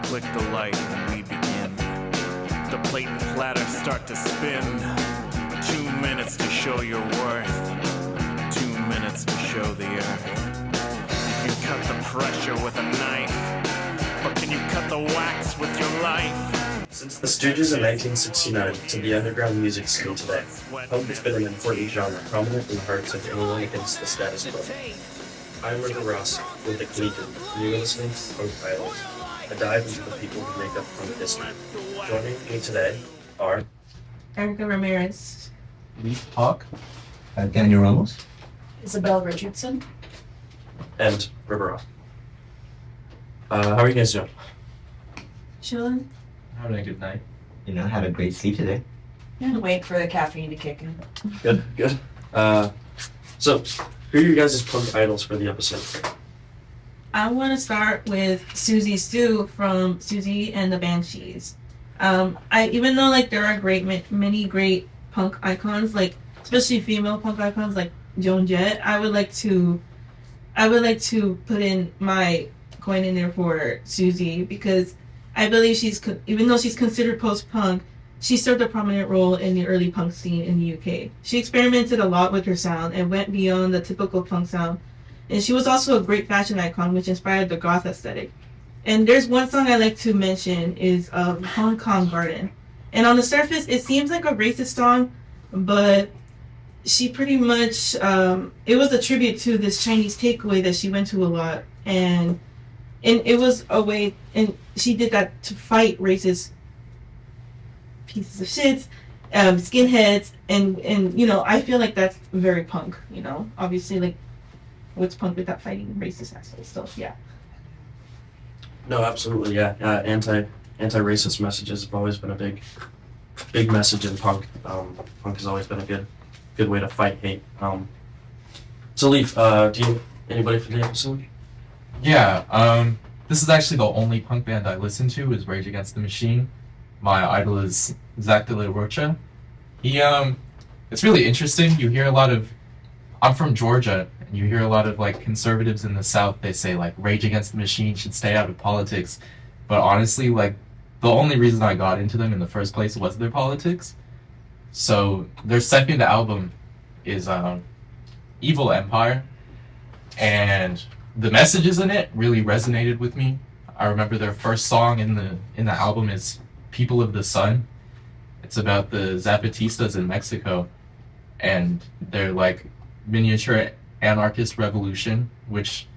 Click the light and we begin. The plate and platter start to spin. 2 minutes to show your worth. 2 minutes to show the earth. You can cut the pressure with a knife, but can you cut the wax with your life? Since the Stooges in 1969 to the underground music scene today, punk has been an important genre, prominent in the hearts of anyone against the status quo. I'm River Ross with the Collegian, and you're listening to Punk Idols, a dive into the people who make up punk history. Joining me today are Erica Ramirez, Leaf Hawk, Daniel Ramos, Isabel Richardson. and River Ross. How are you guys doing? Chillin'. having a good night. Had a great sleep today. And wait for the caffeine to kick in. Good. So, who are you guys' punk idols for the episode? I want to start with Susie Stu from Susie and the Banshees. Even though there are many great punk icons, especially female punk icons like Joan Jett, I would like to put in my coin in there for Susie because I believe even though she's considered post-punk, she served a prominent role in the early punk scene in the UK. She experimented a lot with her sound and went beyond the typical punk sound. And she was also a great fashion icon, which inspired the goth aesthetic. And there's one song I like to mention is Hong Kong Garden. And on the surface, it seems like a racist song, but she pretty much, it was a tribute to this Chinese takeaway that she went to a lot. And it was a way, and she did that to fight racist pieces of shit, skinheads, and I feel like that's very punk, obviously, what's punk without fighting racist assholes, so yeah. No, absolutely, yeah. Anti-racist messages have always been a big message in punk. Punk has always been a good way to fight hate. So Leaf, anybody for the episode? Yeah, this is actually the only punk band I listen to is Rage Against the Machine. My idol is Zach De La Rocha. It's really interesting. You hear a lot of, I'm from Georgia, and you hear a lot of conservatives in the South, they say Rage Against the Machine should stay out of politics. But honestly, the only reason I got into them in the first place was their politics. So their second album is Evil Empire, and the messages in it really resonated with me. I remember their first song in the album is People of the Sun. It's about the Zapatistas in Mexico and their miniature anarchist revolution, which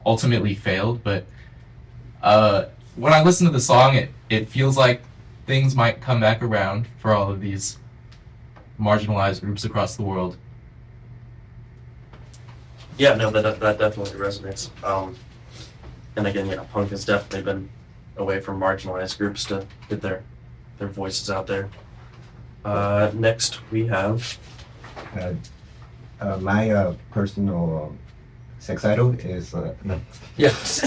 ultimately failed. But when I listen to the song, it feels like things might come back around for all of these marginalized groups across the world. Yeah, no, that definitely resonates. And again, punk has definitely been a way for marginalized groups to get their voices out there. Next we have my personal sex idol is no. Yes.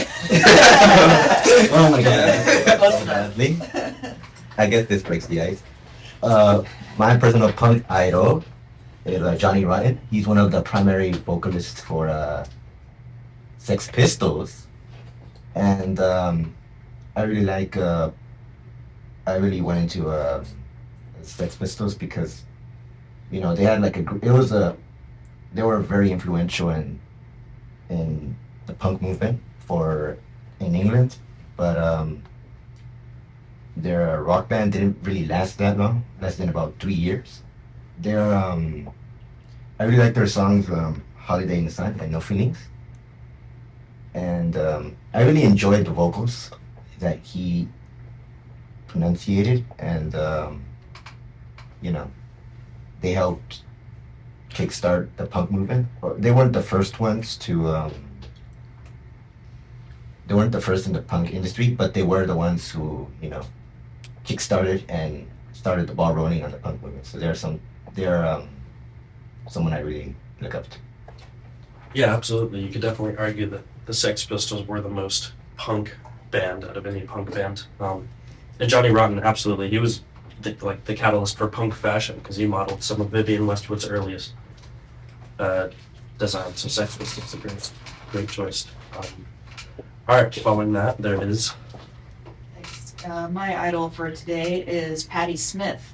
Oh my god. Badly. I guess this breaks the ice. My personal punk idol is Johnny Rotten. He's one of the primary vocalists for Sex Pistols, and I really went into Sex Pistols because they had they were very influential in the punk movement in England, but their rock band didn't really last that long, less than about 3 years. I really like their songs, Holiday in the Sun and No Feelings, and I really enjoyed the vocals that he pronunciated, and they helped kickstart the punk movement. They weren't the first ones to they weren't the first in the punk industry, but they were the ones who kickstarted and started the ball rolling on the punk movement. So they're someone I really look up to. Yeah, absolutely. You could definitely argue that the Sex Pistols were the most punk band out of any punk band. And Johnny Rotten, absolutely, he was the catalyst for punk fashion because he modeled some of Vivienne Westwood's earliest designs. So Sex Pistols is a great choice. All right, following that, there is My idol for today is Patti Smith.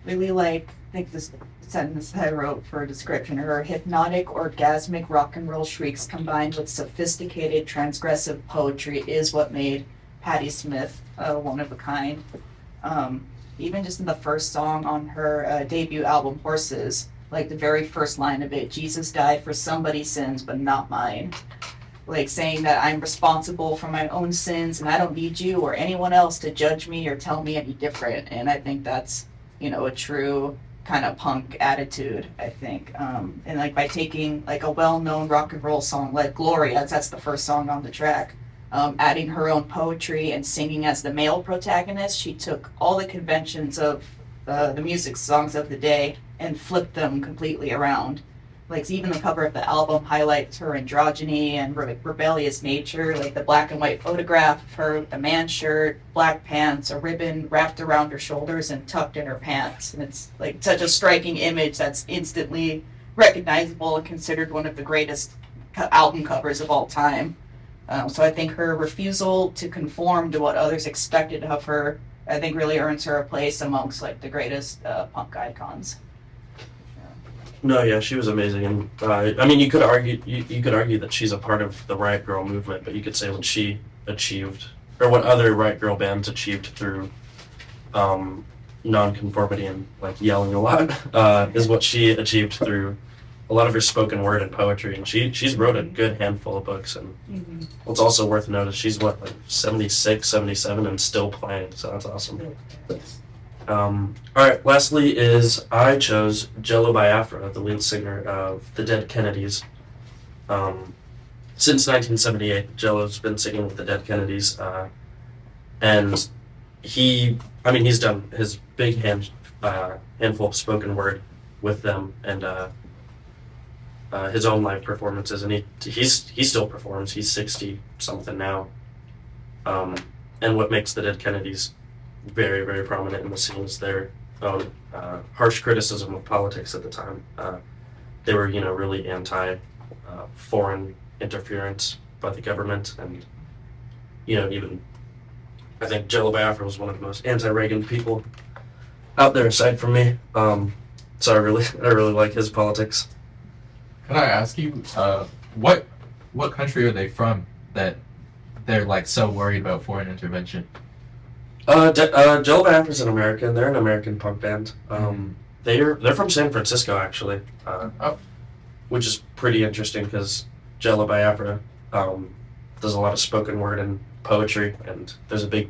Really like, I think this sentence I wrote for a description, her hypnotic, orgasmic rock and roll shrieks combined with sophisticated, transgressive poetry is what made Patti Smith one of a kind. Even just in the first song on her debut album, Horses, like the very first line of it, Jesus died for somebody's sins, but not mine. Like saying that I'm responsible for my own sins and I don't need you or anyone else to judge me or tell me any different. And I think that's, a true kind of punk attitude, I think. And like by taking like a well-known rock and roll song like Gloria, that's the first song on the track, adding her own poetry and singing as the male protagonist, she took all the conventions of the music songs of the day and flipped them completely around. Like even the cover of the album highlights her androgyny and rebellious nature, like the black and white photograph of her, the man shirt, black pants, a ribbon wrapped around her shoulders and tucked in her pants. And it's like such a striking image that's instantly recognizable and considered one of the greatest album covers of all time. So I think her refusal to conform to what others expected of her, I think really earns her a place amongst like the greatest punk icons. No, yeah, she was amazing, and I mean, you could argue that she's a part of the Riot Grrrl movement, but you could say what she achieved, or what other Riot Grrrl bands achieved through non-conformity and like yelling a lot, is what she achieved through a lot of her spoken word and poetry, and she's wrote a good handful of books. And what's also worth noting, she's like 76, 77, and still playing, so that's awesome. Alright, lastly I chose Jello Biafra, the lead singer of the Dead Kennedys. Since 1978, Jello's been singing with the Dead Kennedys, and he's done his big handful of spoken word with them, and his own live performances, and he still performs. He's 60 something now, and what makes the Dead Kennedys very, very prominent in the scene is their own harsh criticism of politics at the time. They were, really anti foreign interference by the government, and even I think Jello Biafra was one of the most anti-Reagan people out there, aside from me. So I really like his politics. Can I ask you, what country are they from that they're like so worried about foreign intervention? Jello Biafra's an American. They're an American punk band. They're from San Francisco, actually, which is pretty interesting because Jello Biafra does a lot of spoken word and poetry, and there's a big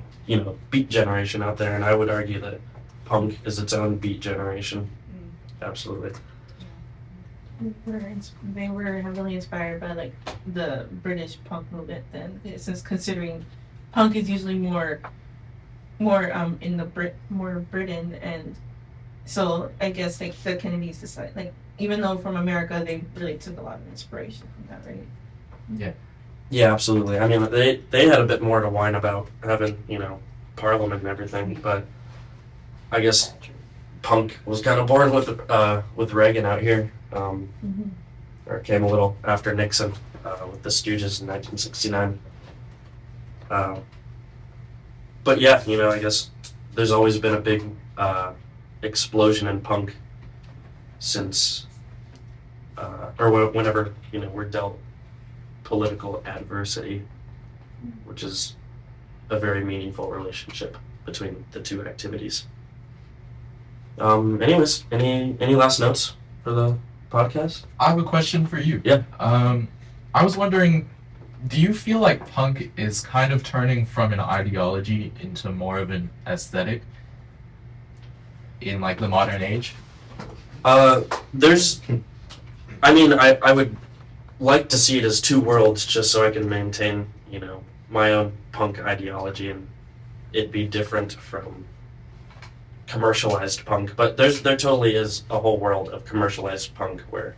beat generation out there, and I would argue that punk is its own beat generation. Absolutely. They were heavily inspired by like the British punk movement then, since considering punk is usually more in the more Britain, and so I guess like the Kennedys decided, like, even though from America, they really took a lot of inspiration from that, right? Yeah. Yeah, absolutely. I mean, they had a bit more to whine about having Parliament and everything, but I guess punk was kind of born with Reagan out here, or it came a little after Nixon with the Stooges in 1969. But yeah, I guess there's always been a big explosion in punk since, or whenever, we're dealt political adversity, which is a very meaningful relationship between the two activities. Anyways, any last notes for the podcast? I have a question for you. Yeah. I was wondering, do you feel like punk is kind of turning from an ideology into more of an aesthetic in like the modern age? I would like to see it as two worlds, just so I can maintain, my own punk ideology and it be different from commercialized punk. But there totally is a whole world of commercialized punk where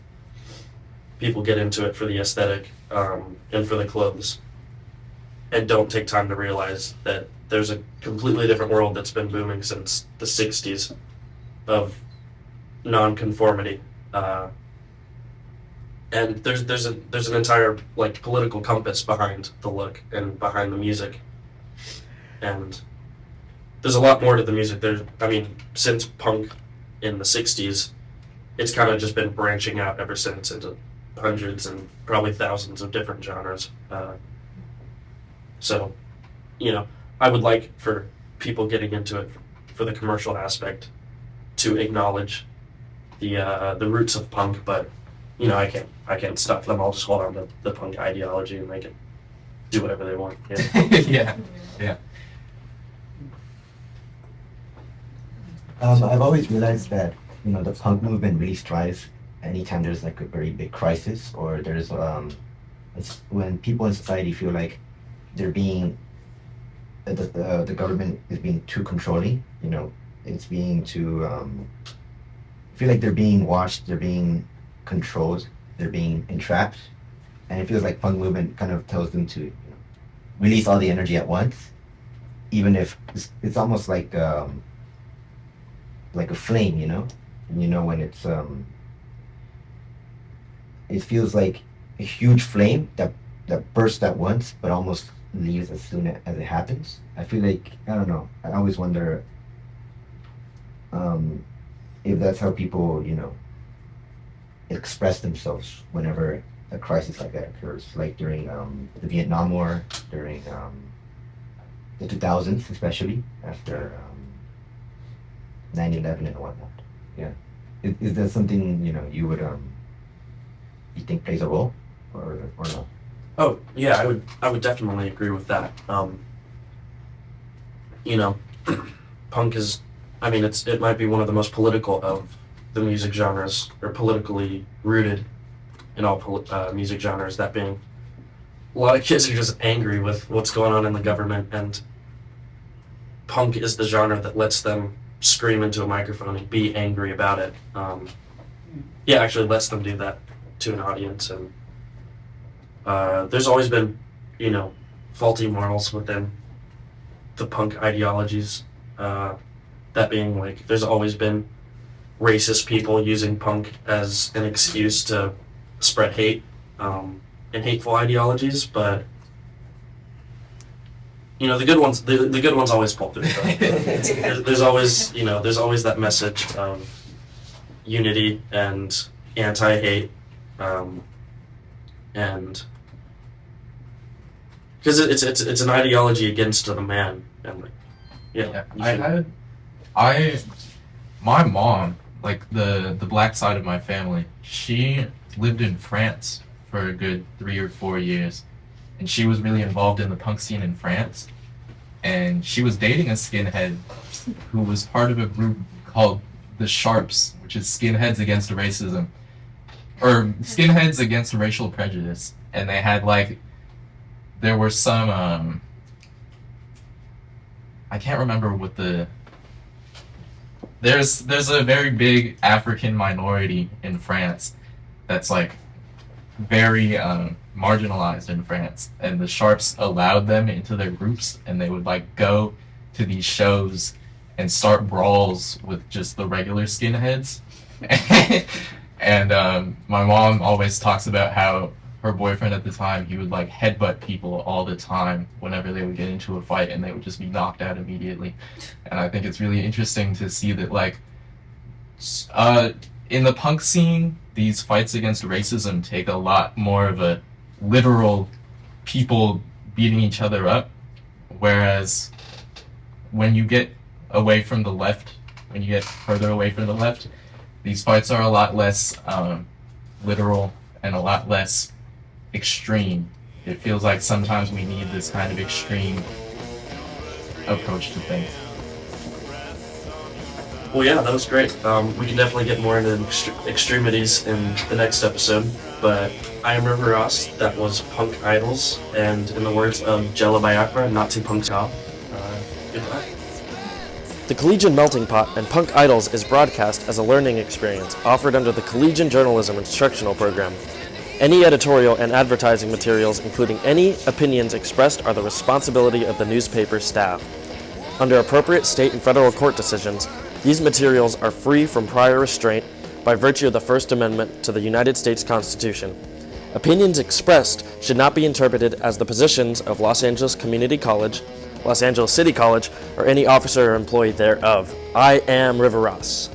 people get into it for the aesthetic and for the clothes, and don't take time to realize that there's a completely different world that's been booming since the 60s of non-conformity, and there's an entire like political compass behind the look and behind the music. and there's a lot more to the music. Since punk in the 60s, it's kind of just been branching out ever since into hundreds and probably thousands of different genres. So, I would like for people getting into it for the commercial aspect to acknowledge the roots of punk, but I can't stop them. I'll just hold on to the punk ideology and they can do whatever they want. Yeah. Yeah. I've always realized that the punk movement really strives anytime there's like a very big crisis, or there's it's when people in society feel like they're being the government is being too controlling. It's being too feel like they're being watched, they're being controlled, they're being entrapped, and it feels like punk movement kind of tells them to release all the energy at once, even if it's almost like a flame, when it's it feels like a huge flame that bursts at once but almost leaves as soon as it happens. I feel like, I don't know, I always wonder if that's how people express themselves whenever a crisis like that occurs, like during the Vietnam War, during the 2000s, especially after 9/11 and whatnot. Yeah, is that something you would you think plays a role, or not? Oh yeah, I would definitely agree with that. Punk is, it might be one of the most political of the music genres, or politically rooted in all music genres. That being, a lot of kids are just angry with what's going on in the government, and punk is the genre that lets them scream into a microphone and be angry about it. Actually lets them do that to an audience, and there's always been, faulty morals within the punk ideologies. That being, like, there's always been racist people using punk as an excuse to spread hate and hateful ideologies, but the good ones, the good ones always pull through. There's always that message of unity and anti-hate, and because it's an ideology against the man, and my mom, like the black side of my family, she lived in France for a good 3 or 4 years, and she was really involved in the punk scene in France, and she was dating a skinhead who was part of a group called the Sharps, which is Skinheads Against Racism, or Skinheads Against Racial Prejudice, and they had there were some I can't remember what there's a very big African minority in France that's very marginalized in France, and the Sharps allowed them into their groups, and they would go to these shows and start brawls with just the regular skinheads. And my mom always talks about how her boyfriend at the time, he would headbutt people all the time whenever they would get into a fight, and they would just be knocked out immediately. And I think it's really interesting to see that in the punk scene, these fights against racism take a lot more of a literal people beating each other up, whereas when you get away from the left, when you get further away from the left, these fights are a lot less literal and a lot less extreme. It feels like sometimes we need this kind of extreme approach to things. Well, yeah, that was great. We can definitely get more into extremities in the next episode, but I am River Ross. That was Punk Idols, and in the words of Jella Biafra, not too punk top. Goodbye. The Collegian Melting Pot and Punk Idols is broadcast as a learning experience offered under the Collegian Journalism Instructional Program. Any editorial and advertising materials, including any opinions expressed, are the responsibility of the newspaper staff. Under appropriate state and federal court decisions, these materials are free from prior restraint by virtue of the First Amendment to the United States Constitution. Opinions expressed should not be interpreted as the positions of Los Angeles Community College, Los Angeles City College, or any officer or employee thereof. I am River Ross.